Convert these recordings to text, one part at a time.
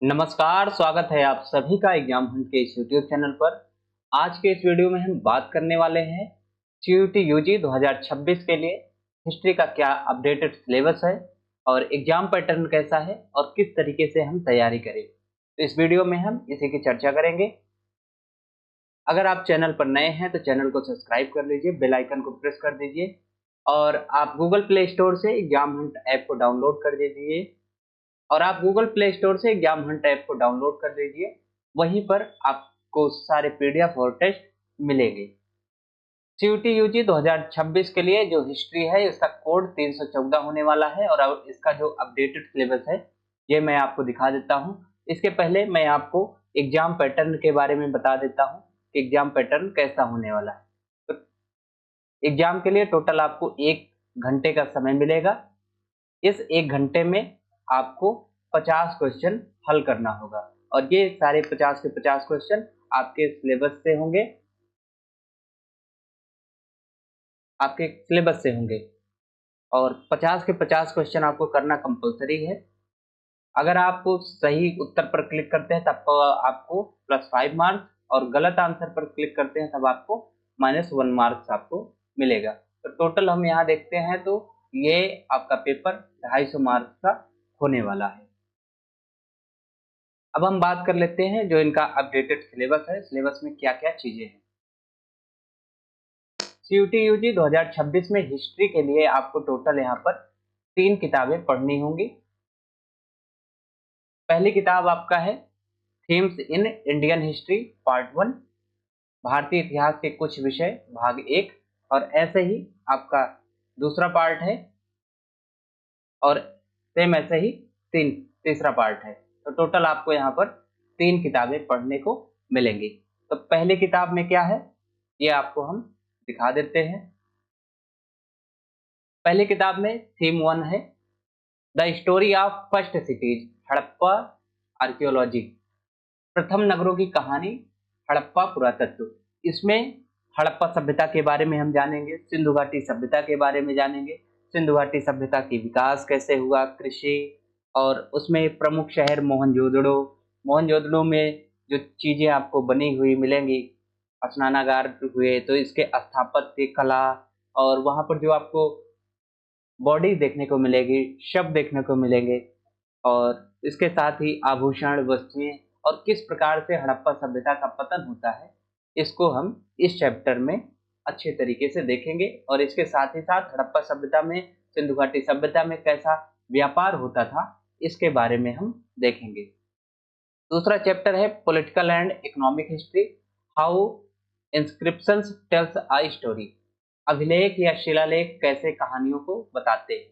नमस्कार, स्वागत है आप सभी का एग्जाम हंट के इस यूट्यूब चैनल पर। आज के इस वीडियो में हम बात करने वाले हैं सीयूटी यूजी 2026 के लिए हिस्ट्री का क्या अपडेटेड सिलेबस है और एग्जाम पैटर्न कैसा है और किस तरीके से हम तैयारी करें। तो इस वीडियो में हम इसी की चर्चा करेंगे। अगर आप चैनल पर नए हैं तो चैनल को सब्सक्राइब कर लीजिए, बेल आइकन को प्रेस कर दीजिए और आप गूगल प्ले स्टोर से एग्जाम हंट ऐप को डाउनलोड कर दीजिए और आप गूगल प्ले स्टोर से एग्जाम हंट ऐप को डाउनलोड कर लीजिए। वहीं पर आपको सारे पीडीएफ और टेस्ट मिलेंगे। सीयूटी यूजी 2026 के लिए जो हिस्ट्री है इसका कोड 314 होने वाला है और अब इसका जो अपडेटेड सिलेबस है ये मैं आपको दिखा देता हूँ। इसके पहले मैं आपको एग्जाम पैटर्न के बारे में बता देता हूँ कि एग्जाम पैटर्न कैसा होने वाला है। तो एग्जाम के लिए टोटल आपको 1 घंटे का समय मिलेगा। इस 1 घंटे में आपको 50 क्वेश्चन हल करना होगा और ये सारे 50 के 50 क्वेश्चन आपके सिलेबस से होंगे और 50 के 50 क्वेश्चन आपको करना कंपलसरी है। अगर आप सही उत्तर पर क्लिक करते हैं तब आपको +5 मार्क्स और गलत आंसर पर क्लिक करते हैं तब आपको -1 मार्क्स आपको मिलेगा। तो टोटल हम यहाँ देखते हैं तो ये आपका पेपर 250 मार्क्स का होने वाला है। अब हम बात कर लेते हैं जो इनका अपडेटेड सिलेबस है, सिलेबस में क्या-क्या चीजें हैं। सीयूटी यूजी 2026 में हिस्ट्री के लिए आपको टोटल यहाँ पर 3 किताबें पढ़नी होंगी। पहली किताब आपका है themes in Indian history part 1, भारतीय इतिहास के कुछ विषय भाग 1 और ऐसे ही आपका दूसरा पार्ट है और सेम ऐसे ही तीसरा पार्ट है। तो टोटल आपको यहाँ पर 3 किताबें पढ़ने को मिलेंगी। तो पहली किताब में क्या है ये आपको हम दिखा देते हैं। पहली किताब में थीम 1 है the story of first cities Harappa archaeology, प्रथम नगरों की कहानी हड़प्पा पुरातत्व। इसमें हड़प्पा सभ्यता के बारे में हम जानेंगे, सिंधु घाटी सभ्यता के बारे में जानेंगे, सिंधु घाटी सभ्यता की विकास कैसे हुआ, कृषि और उसमें प्रमुख शहर मोहनजोदड़ो में जो चीजें आपको बनी हुई मिलेंगी, स्नानागार हुए तो इसके स्थापत्य कला और वहां पर जो आपको बॉडी देखने को मिलेगी, शव देखने को मिलेंगे और इसके साथ ही आभूषण, वस्तुएं और किस प्रकार से हड़प्पा सभ्यता का पतन होता है इसको हम इस चैप्टर में अच्छे तरीके से देखेंगे और इसके साथ ही साथ हड़प्पा सभ्यता में, सिंधु घाटी सभ्यता में कैसा व्यापार होता था इसके बारे में हम देखेंगे। दूसरा चैप्टर है political and economic history, how inscriptions tales a story, अभिलेख या शिलालेख कैसे कहानियों को बताते हैं।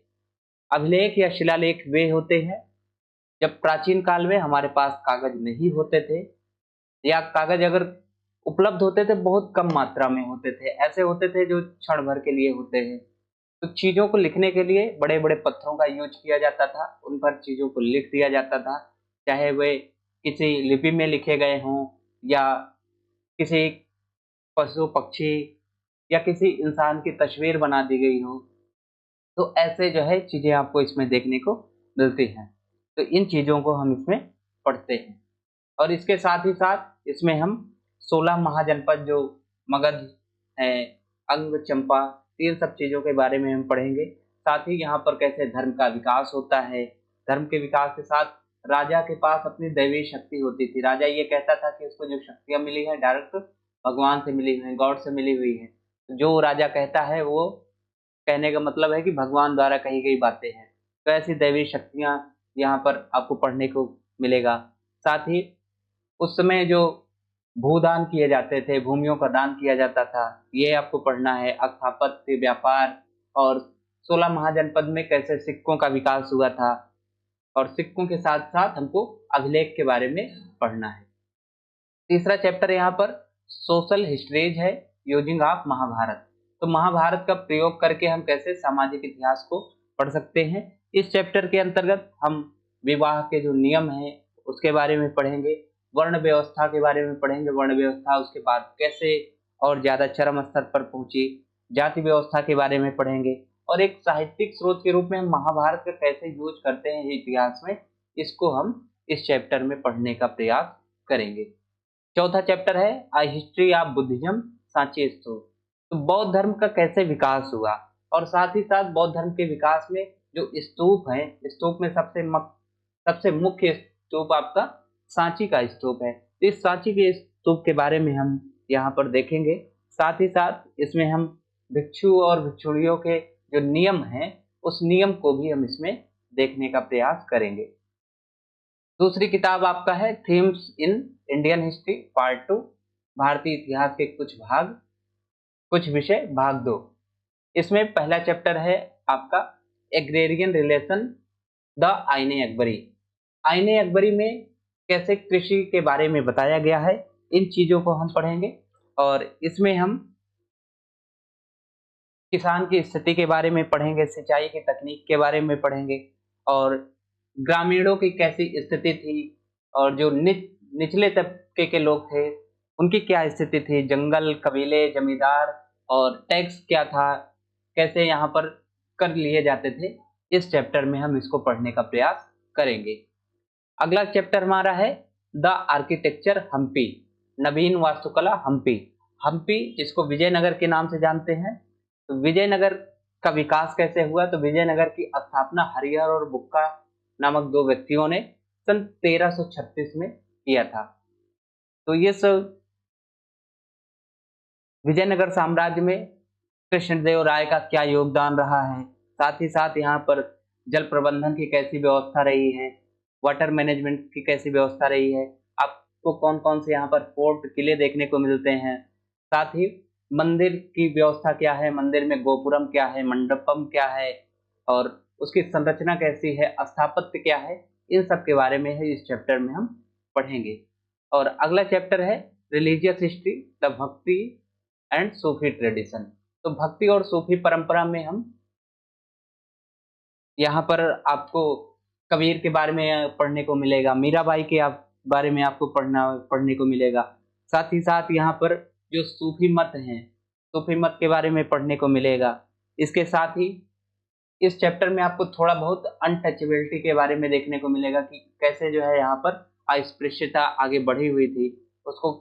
अभिलेख या शिलालेख वे होते हैं जब प्राचीन काल में हमारे पास कागज नहीं होते थे या कागज अगर उपलब्ध होते थे बहुत कम मात्रा में होते थे, ऐसे होते थे जो क्षण भर के लिए होते हैं। तो चीजों को लिखने के लिए बड़े बड़े पत्थरों का यूज किया जाता था, उन पर चीजों को लिख दिया जाता था, चाहे वे किसी लिपि में लिखे गए हों या किसी पशु पक्षी या किसी इंसान की तस्वीर बना दी गई हो। तो ऐसे जो है चीजें आपको इसमें देखने को मिलती हैं। तो इन चीजों को हम इसमें पढ़ते हैं और इसके साथ ही साथ इसमें हम 16 महाजनपद जो मगध है, अंग, चंपा, इन सब चीजों के बारे में हम पढ़ेंगे। साथ ही यहाँ पर कैसे धर्म का विकास होता है, धर्म के विकास के साथ राजा के पास अपनी दैवीय शक्ति होती थी। राजा ये कहता था कि उसको जो शक्तियां मिली है डायरेक्ट भगवान से मिली हुई है, गॉड से मिली हुई है। जो राजा कहता है वो कहने का मतलब है कि भगवान द्वारा कही गई बातें हैं। तो ऐसी दैवी शक्तियां यहाँ पर आपको पढ़ने को मिलेगा। साथ ही उस समय जो भूदान किए जाते थे, भूमियों का दान किया जाता था, ये आपको पढ़ना है। स्थापत्य, व्यापार और 16 महाजनपद में कैसे सिक्कों का विकास हुआ था और सिक्कों के साथ साथ हमको अभिलेख के बारे में पढ़ना है। तीसरा चैप्टर यहाँ पर सोशल हिस्ट्रीज है यूजिंग ऑफ महाभारत। तो महाभारत का प्रयोग करके हम कैसे सामाजिक इतिहास को पढ़ सकते हैं। इस चैप्टर के अंतर्गत हम विवाह के जो नियम हैं उसके बारे में पढ़ेंगे, वर्ण व्यवस्था के बारे में पढ़ेंगे, वर्ण व्यवस्था उसके बाद कैसे और ज्यादा चरम स्तर पर पहुंची, जाति व्यवस्था के बारे में पढ़ेंगे और एक साहित्यिक स्रोत के रूप में हम महाभारत का कैसे यूज करते हैं इतिहास में, इसको हम इस चैप्टर में पढ़ने का प्रयास करेंगे। चौथा चैप्टर है a history of Buddhism Sanchi stupa. तो बौद्ध धर्म का कैसे विकास हुआ और साथ ही साथ बौद्ध धर्म के विकास में जो स्तूप है, स्तूप में सबसे मुख्य स्तूप आपका सांची का स्तूप है। इस सांची के स्तूप के बारे में हम यहाँ पर देखेंगे। साथ ही साथ इसमें हम भिक्षु और भिक्षुणियों के जो नियम हैं उस नियम को भी हम इसमें देखने का प्रयास करेंगे। दूसरी किताब आपका है themes in Indian history part 2, भारतीय इतिहास के कुछ विषय भाग 2। इसमें पहला चैप्टर है आपका एग्रेरियन रिलेशन द आईने अकबरी। आईने अकबरी में कैसे कृषि के बारे में बताया गया है, इन चीजों को हम पढ़ेंगे और इसमें हम किसान की स्थिति के बारे में पढ़ेंगे, सिंचाई की तकनीक के बारे में पढ़ेंगे और ग्रामीणों की कैसी स्थिति थी और जो निचले तबके के लोग थे उनकी क्या स्थिति थी, जंगल, कबीले, जमींदार और टैक्स क्या था, कैसे यहाँ पर कर लिए जाते थे। इस चैप्टर में हम इसको पढ़ने का प्रयास करेंगे। अगला चैप्टर हमारा है द आर्किटेक्चर हम्पी, नवीन वास्तुकला हम्पी। हम्पी जिसको विजयनगर के नाम से जानते हैं, तो विजयनगर का विकास कैसे हुआ, तो विजयनगर की स्थापना हरिहर और बुक्का नामक 2 व्यक्तियों ने सन 1336 में किया था। तो ये सब विजयनगर साम्राज्य में कृष्णदेव राय का क्या योगदान रहा है, साथ ही साथ यहाँ पर जल प्रबंधन की कैसी व्यवस्था रही है, वाटर मैनेजमेंट की कैसी व्यवस्था रही है, आपको कौन कौन से यहाँ पर फोर्ट किले देखने को मिलते हैं, साथ ही मंदिर की व्यवस्था क्या है, मंदिर में गोपुरम क्या है, मंडपम क्या है और उसकी संरचना कैसी है, स्थापत्य क्या है, इन सब के बारे में है इस चैप्टर में हम पढ़ेंगे। और अगला चैप्टर है रिलीजियस हिस्ट्री द भक्ति एंड सूफी ट्रेडिशन। तो भक्ति और सूफी परंपरा में हम यहाँ पर आपको कबीर के बारे में पढ़ने को मिलेगा, मीराबाई के बारे में आपको पढ़ने को मिलेगा। साथ ही साथ यहाँ पर जो सूफी मत हैं, सूफी मत के बारे में पढ़ने को मिलेगा। इसके साथ ही इस चैप्टर में आपको थोड़ा बहुत अनटचेबिलिटी के बारे में देखने को मिलेगा कि कैसे जो है यहाँ पर अस्पृश्यता आगे बढ़ी हुई थी, उसको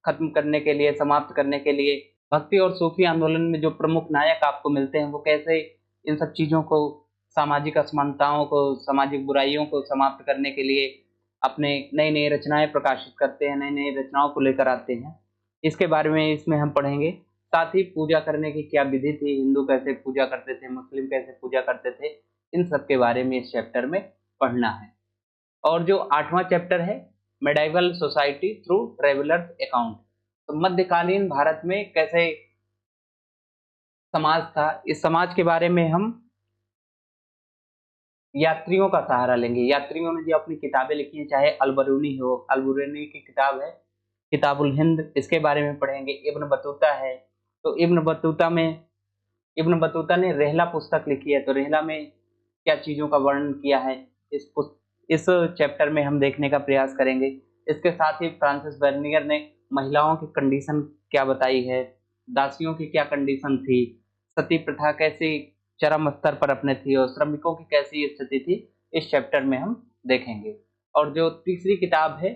खत्म करने के लिए, समाप्त करने के लिए भक्ति और सूफी आंदोलन में जो प्रमुख नायक आपको मिलते हैं वो कैसे इन सब चीज़ों को, सामाजिक असमानताओं को, सामाजिक बुराइयों को समाप्त करने के लिए अपने नई नई रचनाएं प्रकाशित करते हैं, नई नई रचनाओं को लेकर आते हैं। इसके बारे में इसमें हम पढ़ेंगे। साथ ही पूजा करने की क्या विधि थी, हिंदू कैसे पूजा करते थे, मुस्लिम कैसे पूजा करते थे, इन सब के बारे में इस चैप्टर में पढ़ना है। और जो 8वां चैप्टर है medieval society through travellers account, तो मध्यकालीन भारत में कैसे समाज था, इस समाज के बारे में हम यात्रियों का सहारा लेंगे। यात्रियों ने जो अपनी किताबें लिखी हैं, चाहे अलबरूनी हो, अलबरूनी की किताब है किताबुल हिंद, इसके बारे में पढ़ेंगे। इब्न बतूता है, तो इब्न बतूता ने रहला पुस्तक लिखी है, तो रहला में क्या चीज़ों का वर्णन किया है, इस चैप्टर में हम देखने का प्रयास करेंगे। इसके साथ ही फ्रांसिस बर्नियर ने महिलाओं की कंडीशन क्या बताई है, दासियों की क्या कंडीशन थी, सती प्रथा कैसी चरम स्तर पर अपने थी और श्रमिकों की कैसी स्थिति थी, इस चैप्टर में हम देखेंगे। और जो तीसरी किताब है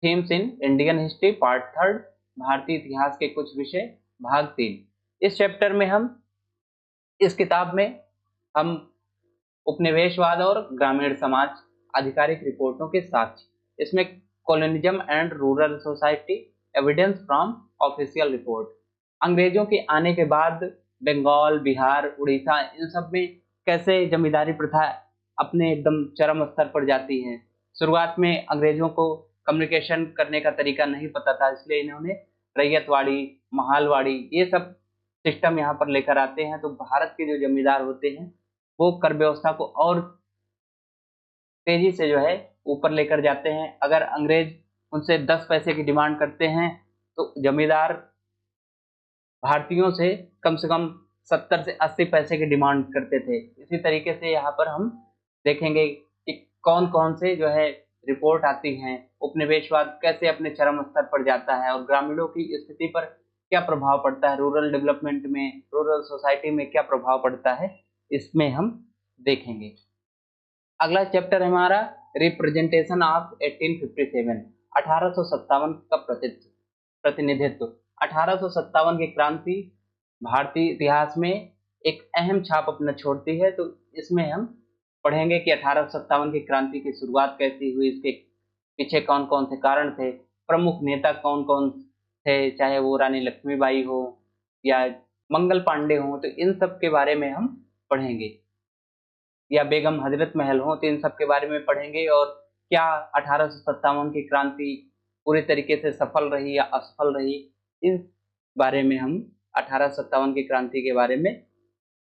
themes in Indian history part 3, भारतीय इतिहास के कुछ विषय भाग 3, इस चैप्टर में इस किताब में हम उपनिवेशवाद और ग्रामीण समाज, आधिकारिक रिपोर्टों के साक्ष्य, इसमें colonialism and rural society, evidence from official report, अंग्रेजों के आने के बाद बंगाल, बिहार, उड़ीसा, इन सब में कैसे जमींदारी प्रथा अपने एकदम चरम स्तर पर जाती है। शुरुआत में अंग्रेजों को कम्युनिकेशन करने का तरीका नहीं पता था, इसलिए इन्होंने रैयतवाड़ी, महालवाड़ी, ये सब सिस्टम यहाँ पर लेकर आते हैं। तो भारत के जो जमींदार होते हैं वो कर व्यवस्था को और तेजी से जो है ऊपर लेकर जाते हैं। अगर अंग्रेज उनसे 10 पैसे की डिमांड करते हैं तो जमींदार भारतीयों से कम 70 से 80 पैसे की डिमांड करते थे। इसी तरीके से यहाँ पर हम देखेंगे कि कौन कौन से जो है रिपोर्ट आती हैं, उपनिवेशवाद कैसे अपने चरम स्तर पर जाता है और ग्रामीणों की स्थिति पर क्या प्रभाव पड़ता है, रूरल डेवलपमेंट में, रूरल सोसाइटी में क्या प्रभाव पड़ता है, इसमें हम देखेंगे। अगला चैप्टर है हमारा रिप्रेजेंटेशन ऑफ 1857, 1857 का प्रतिनिधित्व। 1857 की क्रांति भारतीय इतिहास में एक अहम छाप अपना छोड़ती है। तो इसमें हम पढ़ेंगे कि 1857 की क्रांति की शुरुआत कैसी हुई, इसके पीछे कौन कौन से कारण थे, प्रमुख नेता कौन कौन थे, चाहे वो रानी लक्ष्मीबाई हो या मंगल पांडे हो, तो इन सब के बारे में हम पढ़ेंगे, या बेगम हजरत महल हो, तो इन सब के बारे में पढ़ेंगे। और क्या 1857 की क्रांति पूरी तरीके से सफल रही या असफल रही, इस बारे में हम 1857 की क्रांति के बारे में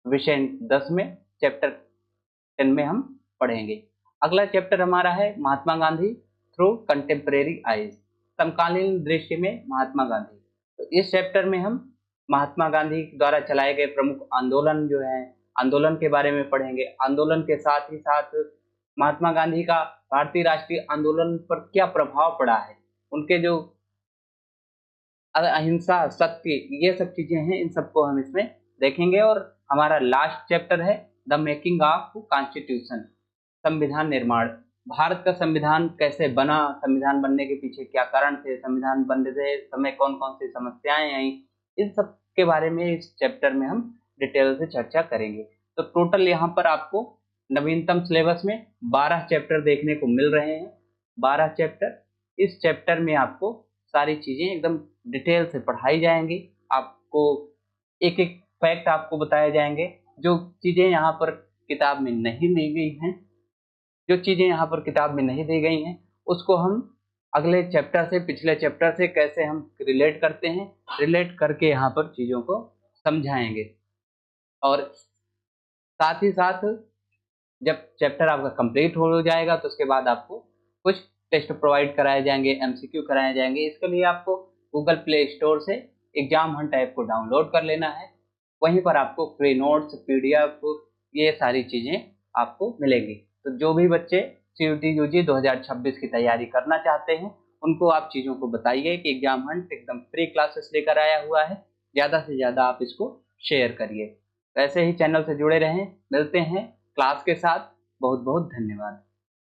विषय 10 में चैप्टर 10 में हम पढ़ेंगे। अगला चैप्टर हमारा है Mahatma Gandhi through contemporary eyes, समकालीन दृष्टि में महात्मा गांधी। तो इस चैप्टर में हम महात्मा गांधी द्वारा चलाए गए प्रमुख आंदोलन जो है, आंदोलन के बारे में पढ़ेंगे। आंदोलन के साथ ही साथ महात्मा गांधी का भारतीय राष्ट्रीय आंदोलन पर क्या प्रभाव पड़ा है, उनके जो अहिंसा, सत्य, ये सब चीजें हैं, इन सबको हम इसमें देखेंगे। और हमारा लास्ट चैप्टर है द मेकिंग ऑफ कॉन्स्टिट्यूशन, संविधान निर्माण। भारत का संविधान कैसे बना, संविधान बनने के पीछे क्या कारण थे, संविधान बनते समय कौन कौन सी समस्याएं आई, इन सब के बारे में इस चैप्टर में हम डिटेल से चर्चा करेंगे। तो टोटल यहाँ पर आपको नवीनतम सिलेबस में 12 चैप्टर देखने को मिल रहे हैं। 12 चैप्टर, इस चैप्टर में आपको सारी चीजें एकदम डिटेल से पढ़ाई जाएंगी। आपको एक एक फैक्ट आपको बताए जाएंगे, जो चीजें यहाँ पर किताब में नहीं दी गई हैं, जो चीजें यहाँ पर किताब में नहीं दी गई हैं उसको हम अगले चैप्टर से, पिछले चैप्टर से कैसे हम रिलेट करते हैं, रिलेट करके यहाँ पर चीजों को समझाएंगे। और साथ ही साथ जब चैप्टर आपका कंप्लीट हो जाएगा तो उसके बाद आपको कुछ टेस्ट प्रोवाइड कराए जाएंगे, एमसीक्यू कराए जाएंगे। इसके लिए आपको गूगल प्ले स्टोर से एग्जाम हंट ऐप को डाउनलोड कर लेना है। वहीं पर आपको फ्री नोट्स, पीडीएफ, ये सारी चीजें आपको मिलेंगी। तो जो भी बच्चे सीयूटी यूजी 2026 की तैयारी करना चाहते हैं उनको आप चीज़ों को बताइए कि एग्जाम हंट एकदम फ्री क्लासेस लेकर आया हुआ है, ज़्यादा से ज़्यादा आप इसको शेयर करिए। ऐसे ही चैनल से जुड़े रहें। मिलते हैं क्लास के साथ। बहुत बहुत धन्यवाद।